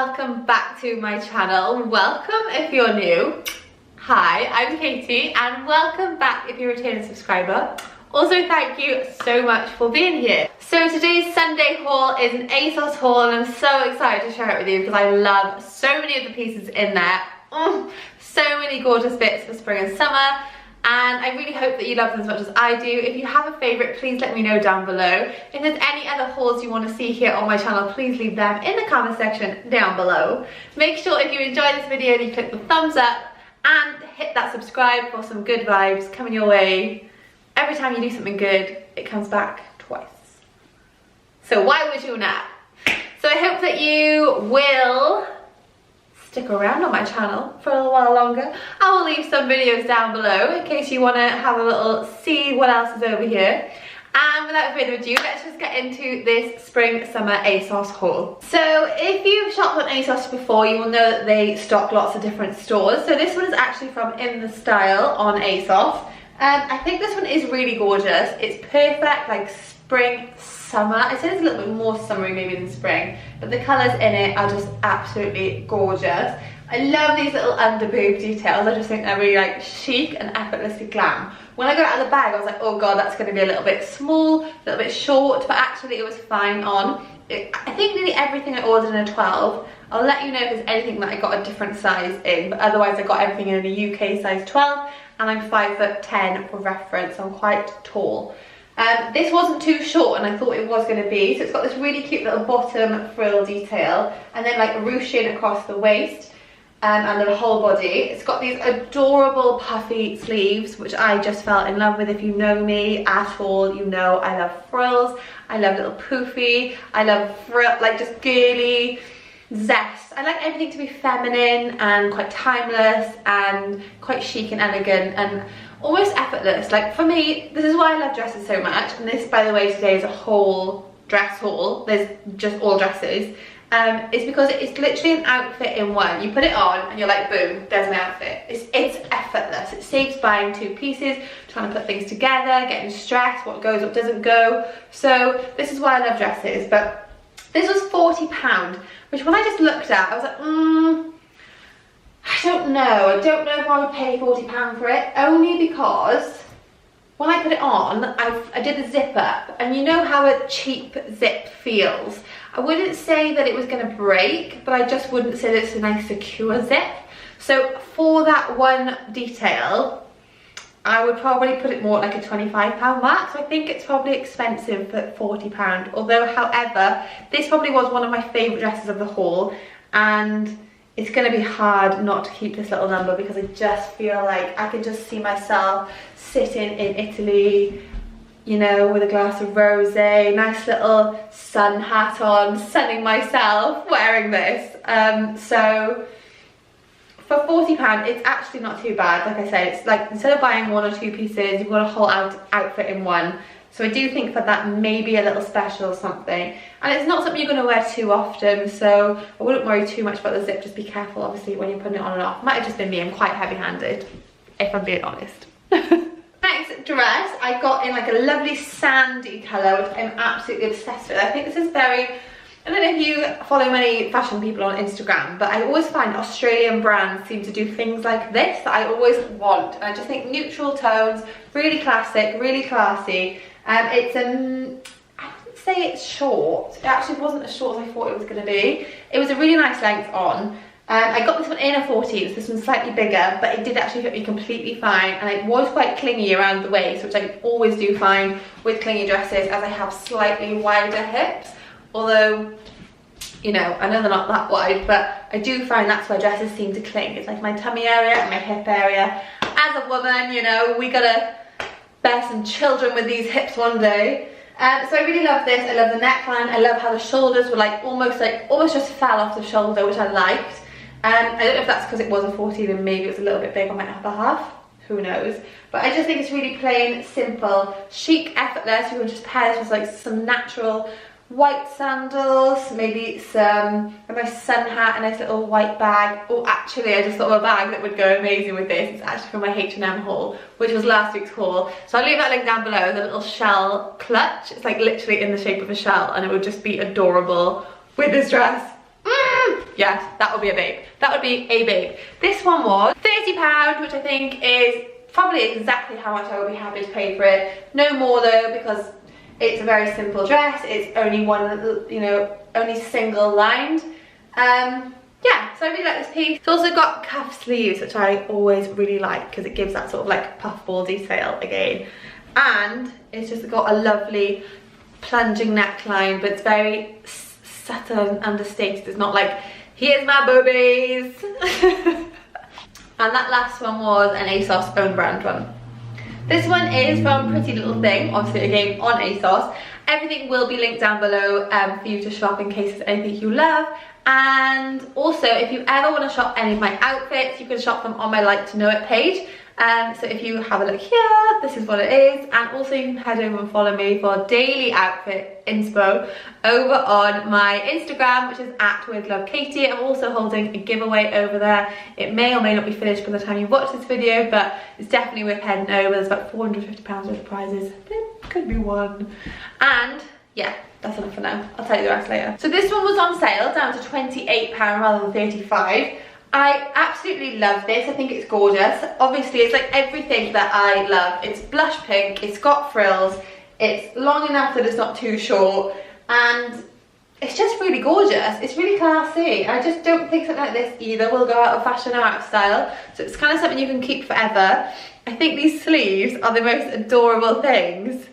welcome back to my channel. Welcome if you're new. Hi, I'm Katie and welcome back if you're a returning subscriber. Also, thank you so much for being here. So today's Sunday haul is an Asos haul and I'm so excited to share it with you because I love so many of the pieces in there. So many gorgeous bits for spring and summer. And I really hope that you love them as much as I do. If you have a favourite, please let me know down below. If there's any other hauls you want to see here on my channel, please leave them in the comment section down below. Make sure if you enjoy this video that you click the thumbs up and hit that subscribe for some good vibes coming your way. Every time you do something good, it comes back twice. So why would you not? So I hope that you will stick around on my channel for a little while longer. I will leave some videos down below in case you want to have a little see what else is over here. And without further ado, let's just get into this spring summer Asos haul. So if you've shopped on Asos before, you will know that they stock lots of different stores. So this one is actually from In The Style on Asos. I think this one is really gorgeous. It's perfect, like spring, summer. I'd say it's a little bit more summery maybe than spring, but the colours in it are just absolutely gorgeous. I love these little under boob details. I just think they're really like chic and effortlessly glam. When I got it out of the bag, I was like, oh god, that's going to be a little bit small, a little bit short, but actually it was fine on. I think nearly everything I ordered in a 12. I'll let you know if there's anything that I got a different size in, but otherwise I got everything in a UK size 12, and I'm 5'10" for reference, so I'm quite tall. This wasn't too short and I thought it was going to be, so it's got this really cute little bottom frill detail and then like ruching across the waist and the whole body. It's got these adorable puffy sleeves which I just fell in love with. If you know me at all, you know I love frills, I love little poofy, I love frill, like just girly zest. I like everything to be feminine and quite timeless and quite chic and elegant and almost effortless. Like for me, this is why I love dresses so much, and this by the way today is a whole dress haul, there's just all dresses. It's because it's literally an outfit in one. You put it on and you're like, boom, there's my outfit. It's effortless. It saves buying two pieces, trying to put things together, getting stressed, what goes, what doesn't go. So this is why I love dresses. But this was £40, which when I just looked at, I was like, I don't know. I don't know if I would pay £40 for it, only because when I put it on, I did the zip up, and you know how a cheap zip feels. I wouldn't say that it was going to break, but I just wouldn't say that it's a nice secure zip. So for that one detail, I would probably put it more like a £25 mark. So I think it's probably expensive for £40. Although, however, this probably was one of my favourite dresses of the haul, and it's going to be hard not to keep this little number because I just feel like I can just see myself sitting in Italy, you know, with a glass of rosé, nice little sun hat on, sunning myself wearing this. So for £40, it's actually not too bad. Like I said, it's like instead of buying one or two pieces, you've got a whole outfit in one. So I do think that that may be a little special or something. And it's not something you're going to wear too often, so I wouldn't worry too much about the zip. Just be careful, obviously, when you're putting it on and off. Might have just been me, I'm quite heavy-handed, if I'm being honest. Next dress, I got in like a lovely sandy colour, which I'm absolutely obsessed with. I think this is very, I don't know if you follow many fashion people on Instagram, but I always find Australian brands seem to do things like this that I always want. And I just think neutral tones, really classic, really classy. It's I wouldn't say it's short. It actually wasn't as short as I thought it was going to be. It was a really nice length on. I got this one in a 14, so this one's slightly bigger, but it did actually fit me completely fine, and it was quite clingy around the waist, which I always do find with clingy dresses as I have slightly wider hips. Although, you know, I know they're not that wide, but I do find that's where dresses seem to cling. It's like my tummy area and my hip area. As a woman, you know, we gotta bear some children with these hips one day. So I really love this. I love the neckline. I love how the shoulders were like almost just fell off the shoulder, which I liked. I don't know if that's because it was a 14 and maybe it was a little bit big on my upper half. Who knows? But I just think it's really plain, simple, chic, effortless. You can just pair this with like some natural white sandals, maybe a nice sun hat, a nice little white bag. Oh, actually, I just thought of a bag that would go amazing with this. It's actually from my H&M haul, which was last week's haul. So I'll leave that link down below. The little shell clutch. It's like literally in the shape of a shell, and it would just be adorable with this dress. Yes, that would be a babe. That would be a babe. This one was £30, which I think is probably exactly how much I would be happy to pay for it. No more though, because it's a very simple dress. It's only one, you know, only single lined. Yeah, so I really like this piece. It's also got cuff sleeves, which I always really like because it gives that sort of like puffball detail again. And it's just got a lovely plunging neckline, but it's very subtle and understated. It's not like, here's my boobies. And that last one was an Asos own brand one. This one is from Pretty Little Thing, obviously again on Asos. Everything will be linked down below for you to shop in case there's anything you love. And also, if you ever want to shop any of my outfits, you can shop them on my Like to Know It page. So if you have a look here, this is what it is. And also you can head over and follow me for daily outfit inspo over on my Instagram, which is @WithLoveKatie. I'm also holding a giveaway over there. It may or may not be finished by the time you watch this video, but it's definitely worth heading over. There's about £450 worth of prizes. There could be one. And yeah, that's enough for now. I'll tell you the rest later. So this one was on sale down to £28 rather than £35. I absolutely love this. I think it's gorgeous. Obviously, it's like everything that I love. It's blush pink, it's got frills, it's long enough that it's not too short, and it's just really gorgeous. It's really classy. I just don't think something like this either will go out of fashion or out of style. So it's kind of something you can keep forever. I think these sleeves are the most adorable things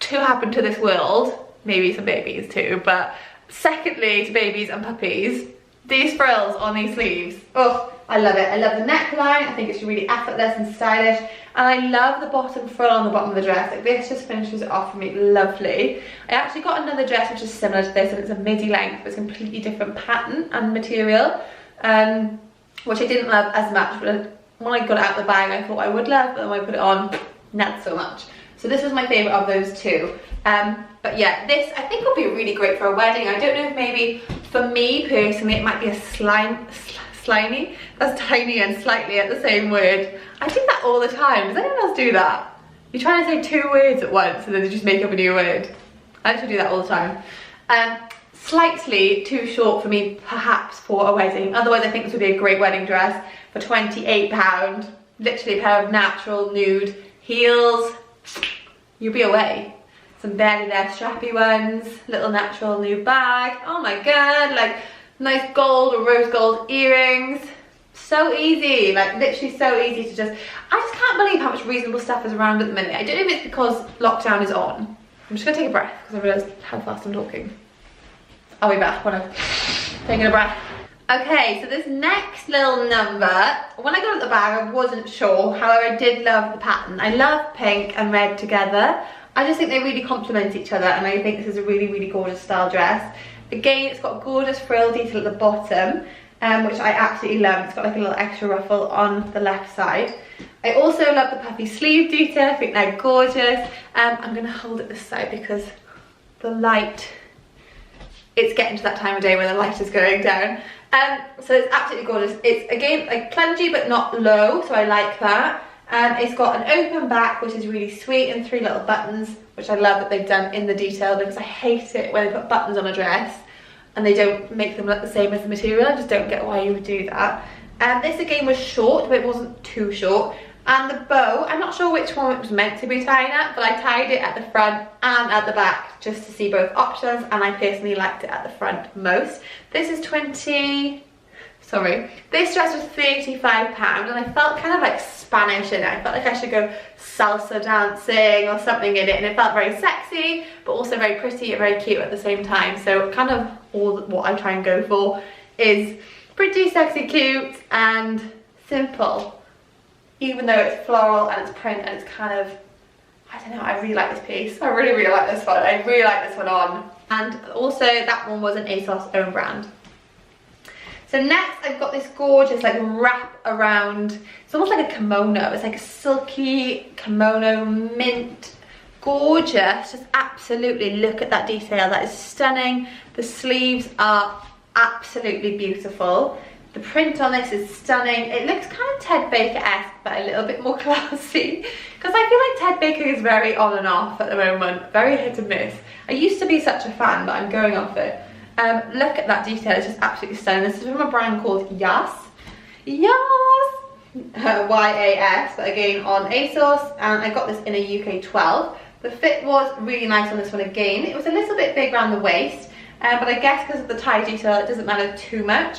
to happen to this world. Maybe some babies too, but secondly to babies and puppies. These frills on these sleeves, oh, I love it. I love the neckline. I think it's really effortless and stylish. And I love the bottom frill on the bottom of the dress. Like this just finishes it off for me lovely. I actually got another dress which is similar to this, and it's a midi length, but it's a completely different pattern and material, which I didn't love as much. But when I got it out the bag, I thought I would love, but then when I put it on, not so much. So this was my favourite of those two. But yeah, this I think would be really great for a wedding. I don't know if maybe for me personally it might be a slimy. That's tiny and slightly at the same word. I do that all the time. Does anyone else do that? You're trying to say two words at once and then they just make up a new word. I actually do that all the time. Slightly too short for me perhaps for a wedding. Otherwise I think this would be a great wedding dress for £28. Literally a pair of natural nude heels. You'll be away. Some barely there strappy ones, little natural nude bag. Oh my god, like nice gold or rose gold earrings. So easy, like literally so easy to just, I just can't believe how much reasonable stuff is around at the minute. I don't know if it's because lockdown is on. I'm just gonna take a breath because I realised how fast I'm talking. I'll be back when I've taken a breath. Okay, so this next little number, when I got at the bag I wasn't sure, however I did love the pattern. I love pink and red together. I just think they really complement each other, and I think this is a really, really gorgeous style dress. Again, it's got gorgeous frill detail at the bottom, which I absolutely love. It's got like a little extra ruffle on the left side. I also love the puffy sleeve detail. I think they're gorgeous. I'm going to hold it this side because the light, it's getting to that time of day where the light is going down. So it's absolutely gorgeous. It's again like plungy but not low, so I like that. It's got an open back, which is really sweet, and 3 little buttons, which I love that they've done in the detail, because I hate it when they put buttons on a dress and they don't make them look the same as the material. I just don't get why you would do that. This again was short, but it wasn't too short. And the bow, I'm not sure which one it was meant to be tied at, but I tied it at the front and at the back just to see both options, and I personally liked it at the front most. This is this dress was £35, and I felt kind of like Spanish in it. I felt like I should go salsa dancing or something in it, and it felt very sexy but also very pretty and very cute at the same time. So kind of all what I try and go for is pretty, sexy, cute and simple, even though it's floral and it's print and it's kind of, I don't know, I really like this piece. I really, really like this one. I really like this one on. And also that one was an Asos own brand. So next I've got this gorgeous like wrap around, it's almost like a kimono. It's like a silky kimono, mint, gorgeous. Just absolutely look at that detail, that is stunning. The sleeves are absolutely beautiful. The print on this is stunning. It looks kind of Ted Baker-esque, but a little bit more classy, because I feel like Ted Baker is very on and off at the moment, very hit and miss. I used to be such a fan, but I'm going off it. Look at that detail, it's just absolutely stunning. This is from a brand called Yas. Yas! Y-A-S, but again on Asos, and I got this in a UK 12. The fit was really nice on this one again. It was a little bit big around the waist, but I guess because of the tie detail it doesn't matter too much.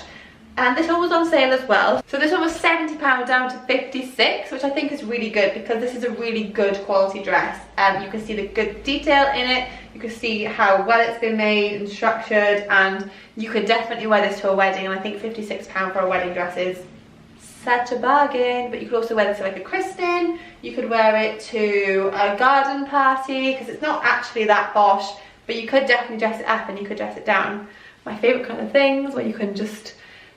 And this one was on sale as well. So this one was £70 down to £56, which I think is really good because this is a really good quality dress. You can see the good detail in it, you can see how well it's been made and structured, and you could definitely wear this to a wedding, and I think £56 for a wedding dress is such a bargain. But you could also wear this to like a christening, you could wear it to a garden party, because it's not actually that posh, but you could definitely dress it up and you could dress it down. My favourite kind of things where you can just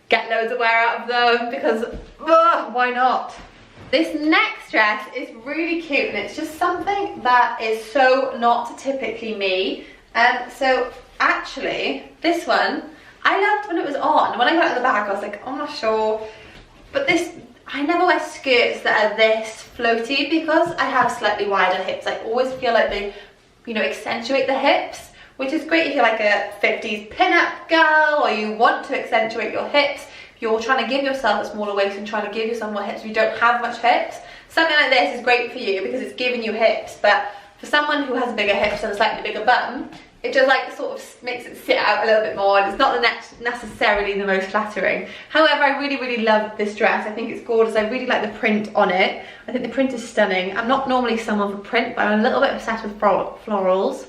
get loads of wear out of them, because why not? This next dress is really cute, and it's just something that is so not typically me. So actually this one I loved when it was on. When I got it in the bag I was like, I'm not sure. But this, I never wear skirts that are this floaty because I have slightly wider hips. I always feel like they, you know, accentuate the hips, which is great if you're like a 50s pin-up girl or you want to accentuate your hips. If you're trying to give yourself a smaller waist and trying to give yourself more hips, if you don't have much hips, something like this is great for you because it's giving you hips. But for someone who has bigger hips and a slightly bigger bum, it just like sort of makes it sit out a little bit more, and it's not necessarily the most flattering. However, I really love this dress. I think it's gorgeous. I really like the print on it. I think the print is stunning. I'm not normally someone for print, but I'm a little bit obsessed with florals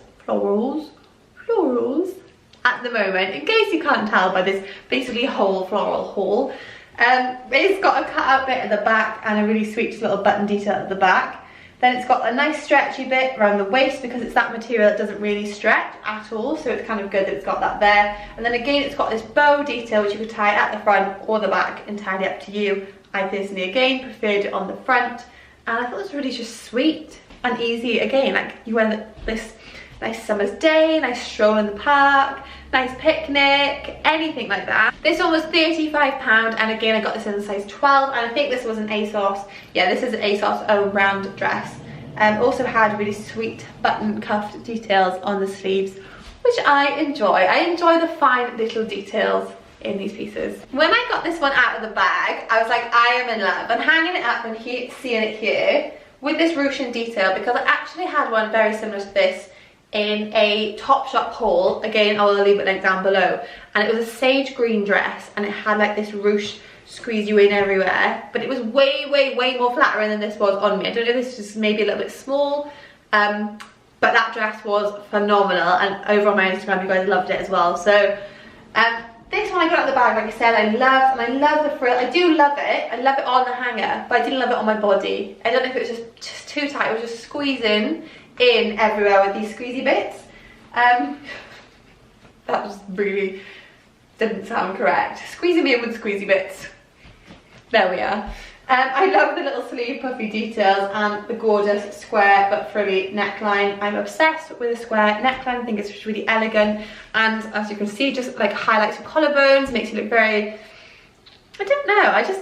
at the moment, in case you can't tell by this basically whole floral haul. It's got a cut out bit at the back and a really sweet little button detail at the back. Then it's got a nice stretchy bit around the waist because it's that material that doesn't really stretch at all, so it's kind of good that it's got that there. And then again it's got this bow detail which you could tie at the front or the back, entirely up to you. I personally again preferred it on the front, and I thought it was really just sweet and easy. Again, like you wear this nice summer's day, nice stroll in the park, nice picnic, anything like that. This one was £35, and again I got this in the size 12, and I think this was an Asos. Yeah, this is an Asos own brand dress. Also had really sweet button cuff details on the sleeves, which I enjoy. I enjoy the fine little details in these pieces. When I got this one out of the bag, I was like, I am in love. I'm hanging it up and seeing it here with this ruching detail, because I actually had one very similar to this in a Topshop haul. Again, I will leave it linked down below, and it was a sage green dress, and it had like this ruche squeeze you in everywhere, but it was way more flattering than this was on me. I don't know if this is just maybe a little bit small, but that dress was phenomenal, and over on my Instagram you guys loved it as well. So this one I got out of the bag, like I said, I love the frill. I do love it. I love it on the hanger, but I didn't love it on my body. I don't know if it was just too tight. It was just squeezing in everywhere with these squeezy bits. That just really didn't sound correct. Squeezing me in with squeezy bits. There we are. I love the little sleeve puffy details and the gorgeous square but frilly neckline. I'm obsessed with the square neckline. I think it's just really elegant, and as you can see, just like highlights your collarbones, makes you look very, I don't know, I just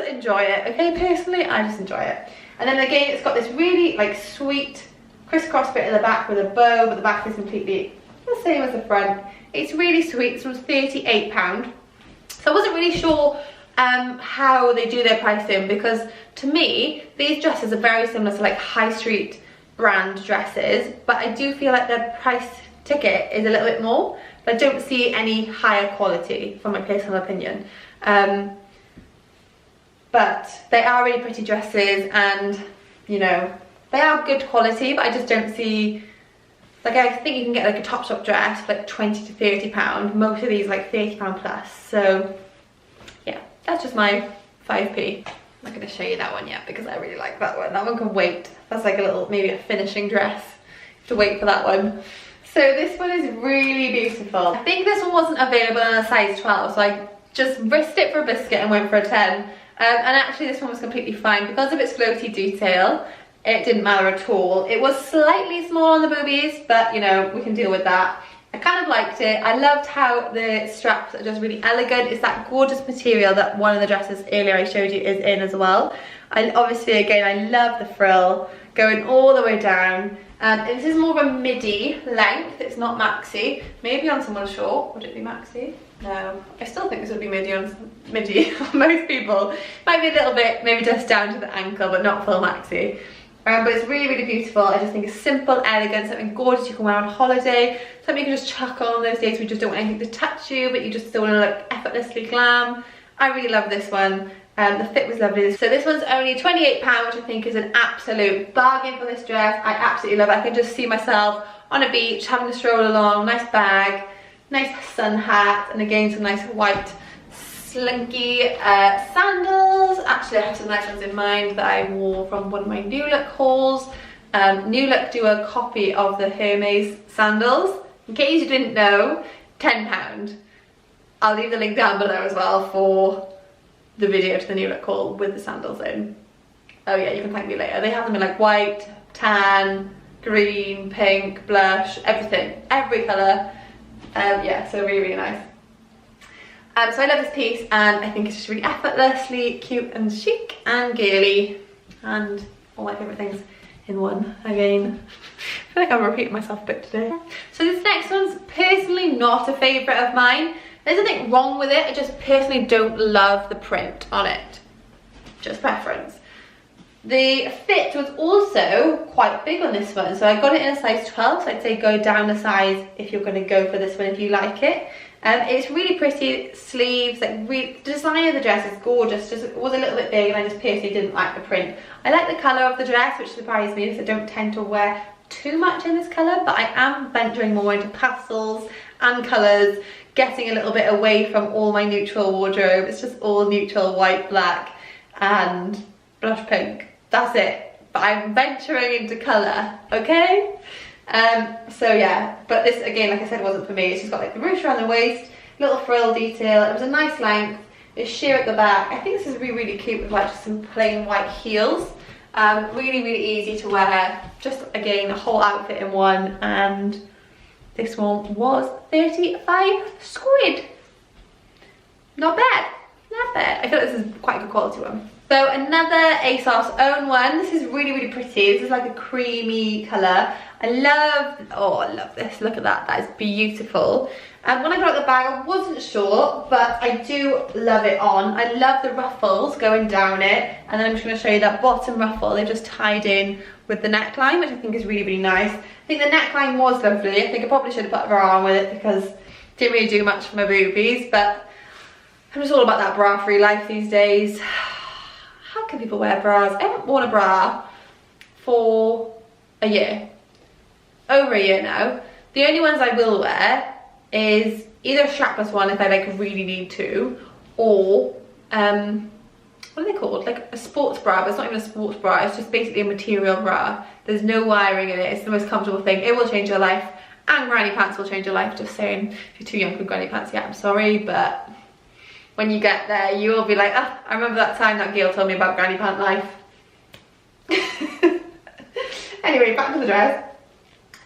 enjoy it. Okay, personally I just enjoy it. And then again it's got this really like sweet crisscross bit at the back with a bow, but the back is completely the same as the front. It's really sweet. This was £38. So I wasn't really sure how they do their pricing, because to me these dresses are very similar to like high street brand dresses, but I do feel like their price ticket is a little bit more, but I don't see any higher quality from my personal opinion. But they are really pretty dresses, and you know, they are good quality, but I just don't see, like, I think you can get like a Topshop dress for like £20 to £30. Most of these like £30 plus. So yeah, that's just my 5p. I'm not going to show you that one yet because I really like that one. That one can wait. That's like a little, maybe a finishing dress. You have to wait for that one. So this one is really beautiful. I think this one wasn't available in a size 12, so I just risked it for a biscuit and went for a 10. And actually this one was completely fine because of its floaty detail. It didn't matter at all. It was slightly small on the boobies, but you know, we can deal with that. I kind of liked it. I loved how the straps are just really elegant. It's that gorgeous material that one of the dresses earlier I showed you is in as well. Obviously, again, I love the frill going all the way down. This is more of a midi length, it's not maxi. Maybe on someone short, would it be maxi? No, I still think this would be midi on most people. Might be a little bit, maybe just down to the ankle, but not full maxi. But it's really, really beautiful. I just think it's simple, elegant, something gorgeous you can wear on holiday, something you can just chuck on those days where you just don't want anything to touch you, but you just still want to look effortlessly glam. I really love this one. The fit was lovely. So this one's only £28, which I think is an absolute bargain for this dress. I absolutely love it. I can just see myself on a beach, having a stroll along, nice bag, nice sun hat, and again some nice white slinky sandals. Actually, I have some nice ones in mind that I wore from one of my New Look hauls. New Look do a copy of the Hermes sandals. In case you didn't know, £10. I'll leave the link down below as well for the video to the New Look haul with the sandals in. Oh yeah, you can thank me later. They have them in like white, tan, green, pink, blush, everything, every colour. Yeah, so really, really nice. So I love this piece, and I think it's just really effortlessly cute and chic and girly, and all my favourite things in one again. I feel like I'm repeating myself a bit today. So this next one's personally not a favourite of mine. There's nothing wrong with it, I just personally don't love the print on it. Just preference. The fit was also quite big on this one, so I got it in a size 12, so I'd say go down a size if you're going to go for this one if you like it. It's really pretty sleeves, like the design of the dress is gorgeous, just it was a little bit big and I just personally didn't like the print. I like the colour of the dress, which surprised me because I don't tend to wear too much in this colour, but I am venturing more into pastels and colours, getting a little bit away from all my neutral wardrobe. It's just all neutral white, black and blush pink. That's it. But I'm venturing into colour, okay? So yeah, but this again, like I said, wasn't for me. It's just got like the ruche around the waist, little frill detail. It was a nice length. It's sheer at the back. I think this is really, really cute with like just some plain white heels. Really, really easy to wear. Just again, a whole outfit in one, and this one was 35 squid. Not bad, not bad. I feel like this is quite a good quality one. So another Asos own one. This is really, really pretty. This is like a creamy colour. I love this. Look at that, that is beautiful. And when I got out the bag, I wasn't sure, but I do love it on. I love the ruffles going down it. And then I'm just gonna show you that bottom ruffle. They've just tied in with the neckline, which I think is really, really nice. I think the neckline was lovely. I think I probably should have put a bra on with it because it didn't really do much for my boobies, but I'm just all about that bra-free life these days. How can people wear bras? I haven't worn a bra for a year. Over a year now. The only ones I will wear is either a strapless one if I like really need to, or what are they called? Like a sports bra, but it's not even a sports bra, it's just basically a material bra. There's no wiring in it, it's the most comfortable thing. It will change your life, and granny pants will change your life, just saying. If you're too young for granny pants yet, I'm sorry, but when you get there, you will be like, ah, I remember that time that girl told me about granny pant life. Anyway, back to the dress.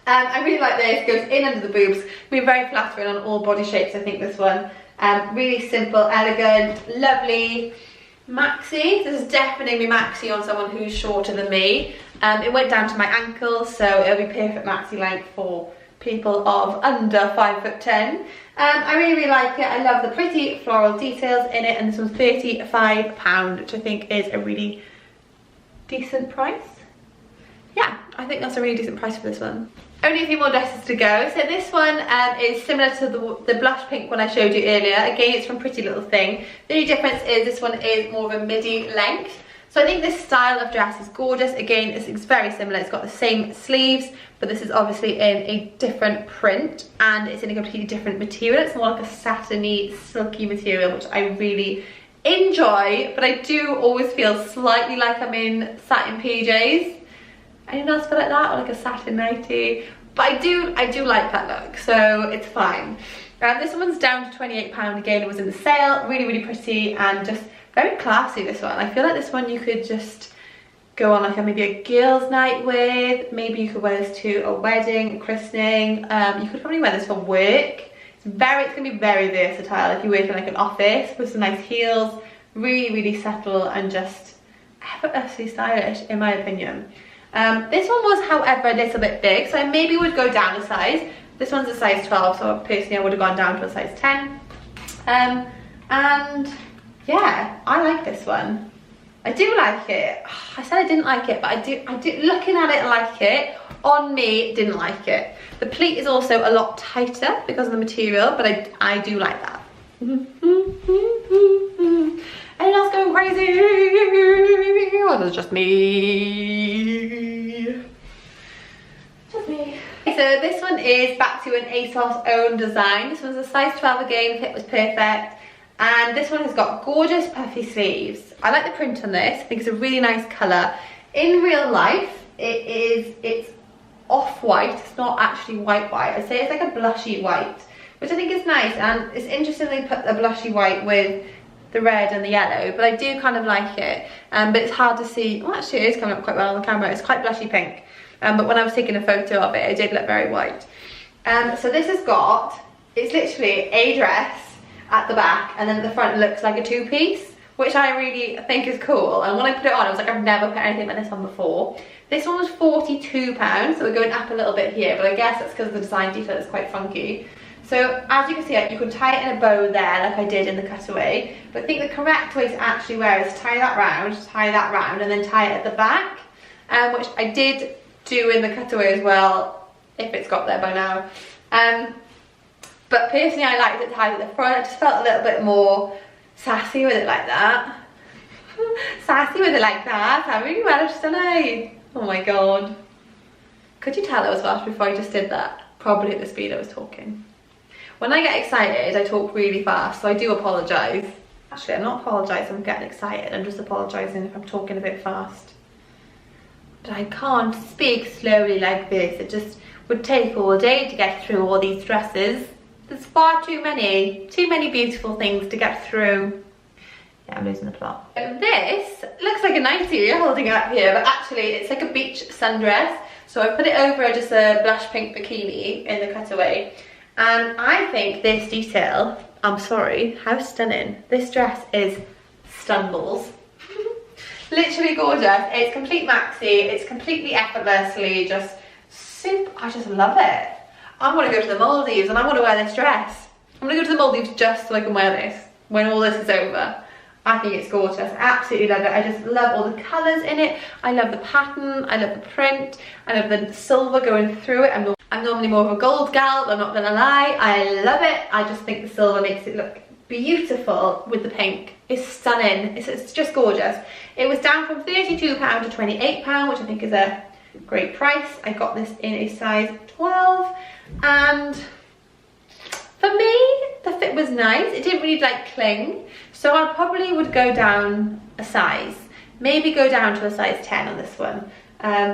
I really like this, it goes in under the boobs. Be very flattering on all body shapes, I think, this one. Really simple, elegant, lovely. Maxi, this is definitely maxi on someone who's shorter than me. It went down to my ankles, so it'll be perfect maxi length for people of under 5'10". I really, really like it. I love the pretty floral details in it, and this one's £35, which I think is a really decent price. Yeah, I think that's a really decent price for this one. Only a few more dresses to go. So this one is similar to the blush pink one I showed you earlier. Again, it's from Pretty Little Thing. The only difference is this one is more of a midi length. So I think this style of dress is gorgeous. Again, it's very similar. It's got the same sleeves, but this is obviously in a different print, and it's in a completely different material. It's more like a satiny, silky material, which I really enjoy, but I do always feel slightly like I'm in satin PJs. Anyone else feel like that? Or like a satin nightie? But I do like that look, so it's fine. This one's down to £28 again. It was in the sale. Really, really pretty and just very classy, this one. I feel like this one you could just go on like maybe a girls' night with. Maybe you could wear this to a wedding, a christening. You could probably wear this for work. It's gonna be very versatile if you work in like an office with some nice heels. Really, really subtle and just effortlessly stylish, in my opinion. This one was, however, a little bit big, so I maybe would go down a size. This one's a size 12, so personally I would have gone down to a size 10. And yeah, I like this one. I do like it. I said I didn't like it, but I do, looking at it, I like it. On me, didn't like it. The pleat is also a lot tighter because of the material, but I do like that. Anyone else going crazy? Or was it just me? Just me. So this one is back to an Asos own design. This one's a size 12 again, fit was perfect. And this one has got gorgeous puffy sleeves. I like the print on this. I think it's a really nice colour. In real life, it's off-white. It's not actually white. I'd say it's like a blushy white, which I think is nice. And it's interesting they put the blushy white with the red and the yellow, but I do kind of like it. But it's hard to see. Well, actually it is coming up quite well on the camera. It's quite blushy pink. But when I was taking a photo of it, it did look very white. So this has got, it's literally a dress at the back, and then at the front looks like a two-piece, which I really think is cool. And when I put it on, I was like, I've never put anything like this on before. This one was £42, so we're going up a little bit here, but I guess that's because the design detail is quite funky. So as you can see, you can tie it in a bow there, like I did in the cutaway. But I think the correct way to actually wear it is tie that round, and then tie it at the back, which I did do in the cutaway as well, if it's got there by now. But personally, I liked it tied at the front. I just felt a little bit more sassy with it like that. Sassy with it like that. I really managed to lie. Oh my god. Could you tell I was fast before I just did that? Probably at the speed I was talking. When I get excited, I talk really fast, so I do apologise. Actually, I'm not apologising, I'm getting excited. I'm just apologising if I'm talking a bit fast. But I can't speak slowly like this. It just would take all day to get through all these dresses. There's far too many beautiful things to get through. Yeah, I'm losing the plot. This looks like a nightie holding it up here, but actually it's like a beach sundress. So I put it over just a blush pink bikini in the cutaway. And I think this detail, I'm sorry, how stunning. This dress is stunballs. Literally gorgeous. It's complete maxi, it's completely effortlessly just super, I just love it. I want to go to the Maldives and I want to wear this dress. I'm going to go to the Maldives just so I can wear this when all this is over. I think it's gorgeous. I absolutely love it. I just love all the colours in it. I love the pattern. I love the print. I love the silver going through it. I'm normally more of a gold gal, I'm not going to lie. I love it. I just think the silver makes it look beautiful with the pink. It's stunning. It's just gorgeous. It was down from £32 to £28, which I think is a great price. I got this in a size 12, and for me the fit was nice. It didn't really like cling, so I probably would go down a size, maybe go down to a size 10 on this one,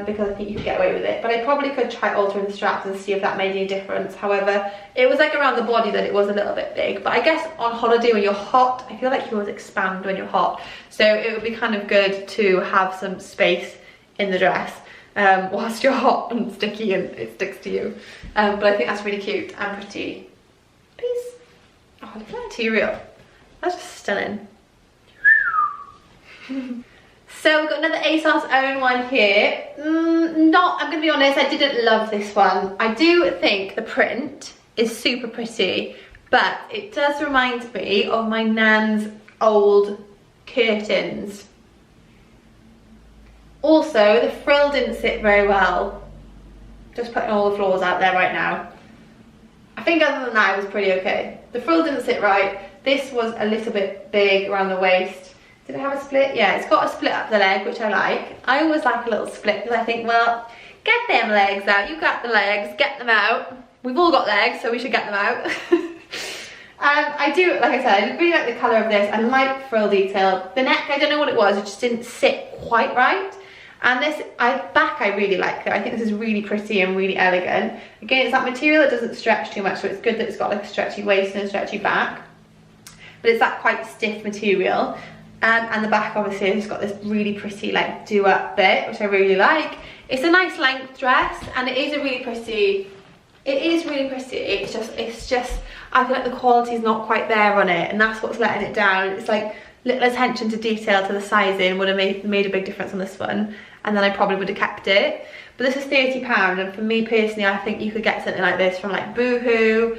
because I think you could get away with it. But I probably could try altering the straps and see if that made any difference. However, it was like around the body that it was a little bit big, but I guess on holiday when you're hot, I feel like you always expand when you're hot, so it would be kind of good to have some space in the dress whilst you're hot and sticky and it sticks to you. But I think that's really cute and pretty. Peace. Oh, look at that material. That's just stunning. So we've got another Asos own one here. I'm gonna be honest, I didn't love this one. I do think the print is super pretty, but it does remind me of my nan's old curtains. Also, the frill didn't sit very well. Just putting all the flaws out there right now. I think other than that, it was pretty okay. The frill didn't sit right. This was a little bit big around the waist. Did it have a split? Yeah, it's got a split up the leg, which I like. I always like a little split because I think, well, get them legs out. You got the legs, get them out. We've all got legs, so we should get them out. I do, like I said, I really like the colour of this. I like frill detail. The neck, I don't know what it was. It just didn't sit quite right. And this back, I really like it. I think this is really pretty and really elegant. Again, it's that material that doesn't stretch too much, so it's good that it's got like a stretchy waist and a stretchy back. But it's that quite stiff material. And the back, obviously, it's got this really pretty like do-up bit, which I really like. It's a nice length dress, and it is a really pretty. It is really pretty. It's just. I feel like the quality is not quite there on it, and that's what's letting it down. It's like little attention to detail to the sizing would have made a big difference on this one. and then I probably would have kept it. But this is £30, and for me personally, I think you could get something like this from like Boohoo,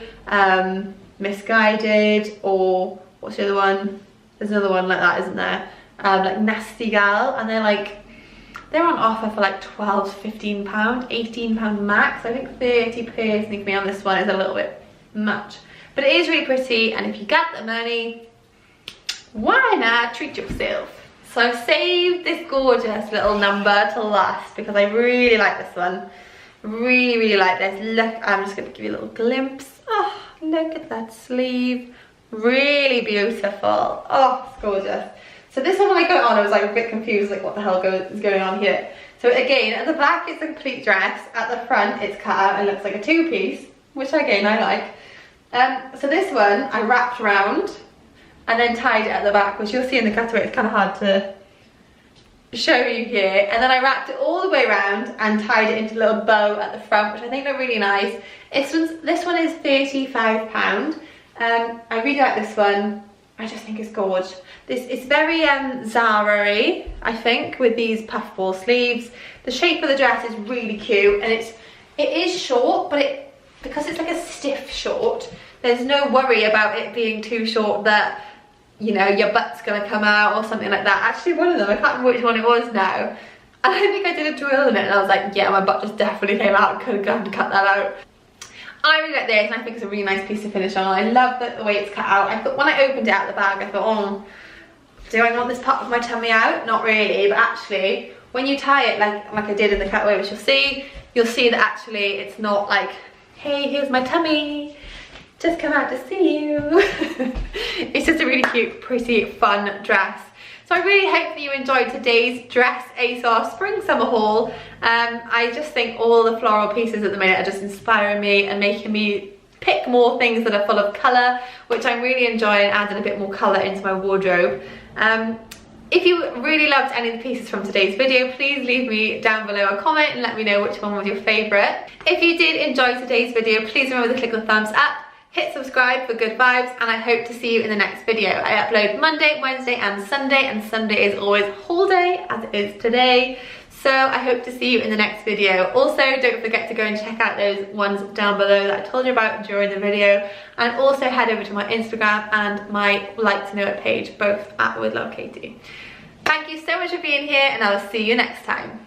Misguided, or what's the other one? There's another one like that, isn't there? Like Nasty Gal, and they're on offer for like £12 to £15, £18 max. I think 30 personally for me on this one is a little bit much, but it is really pretty, and if you got the money, why not treat yourself? So I've saved this gorgeous little number to last because I really like this one. Really like this. Look, I'm just going to give you a little glimpse. Oh, look at that sleeve. Really beautiful. Oh, it's gorgeous. So this one, when I got it on, I was like a bit confused, like what the hell is going on here. So again, at the back it's a complete dress. At the front it's cut out and looks like a two-piece, which again I like. So this one I wrapped around and then tied it at the back, which you'll see in the cutaway. It's kind of hard to show you here. And then I wrapped it all the way around and tied it into a little bow at the front, which I think look really nice. This one is £35. I really like this one. I just think it's gorgeous. It's very Zara-y, I think, with these puffball sleeves. The shape of the dress is really cute, and it is short, but because it's like a stiff short, there's no worry about it being too short that, you know, your butt's gonna come out or something like that. Actually, one of them, I can't remember which one it was now, and I think I did a drill in it, and I was like, yeah, my butt just definitely came out. Could have gone to cut that out. I really like this, and I think it's a really nice piece to finish on. I love the way it's cut out. I thought when I opened it out of the bag, I thought, oh, do I want this part of my tummy out? Not really, but actually, when you tie it like I did in the cutaway, which you'll see that actually it's not like, hey, here's my tummy, just come out to see you. It's just a really cute, pretty, fun dress. So I really hope that you enjoyed today's Dress Asos Spring Summer haul. I just think all the floral pieces at the minute are just inspiring me and making me pick more things that are full of colour, which I'm really enjoying, adding a bit more colour into my wardrobe. If you really loved any of the pieces from today's video, please leave me down below a comment and let me know which one was your favourite. If you did enjoy today's video, please remember to click the thumbs up, hit subscribe for good vibes, and I hope to see you in the next video. I upload Monday, Wednesday and Sunday is always haul day, as it is today. So I hope to see you in the next video. Also, don't forget to go and check out those ones down below that I told you about during the video, and also head over to my Instagram and my Like to Know It page, both at With Love Katie. Thank you so much for being here, and I'll see you next time.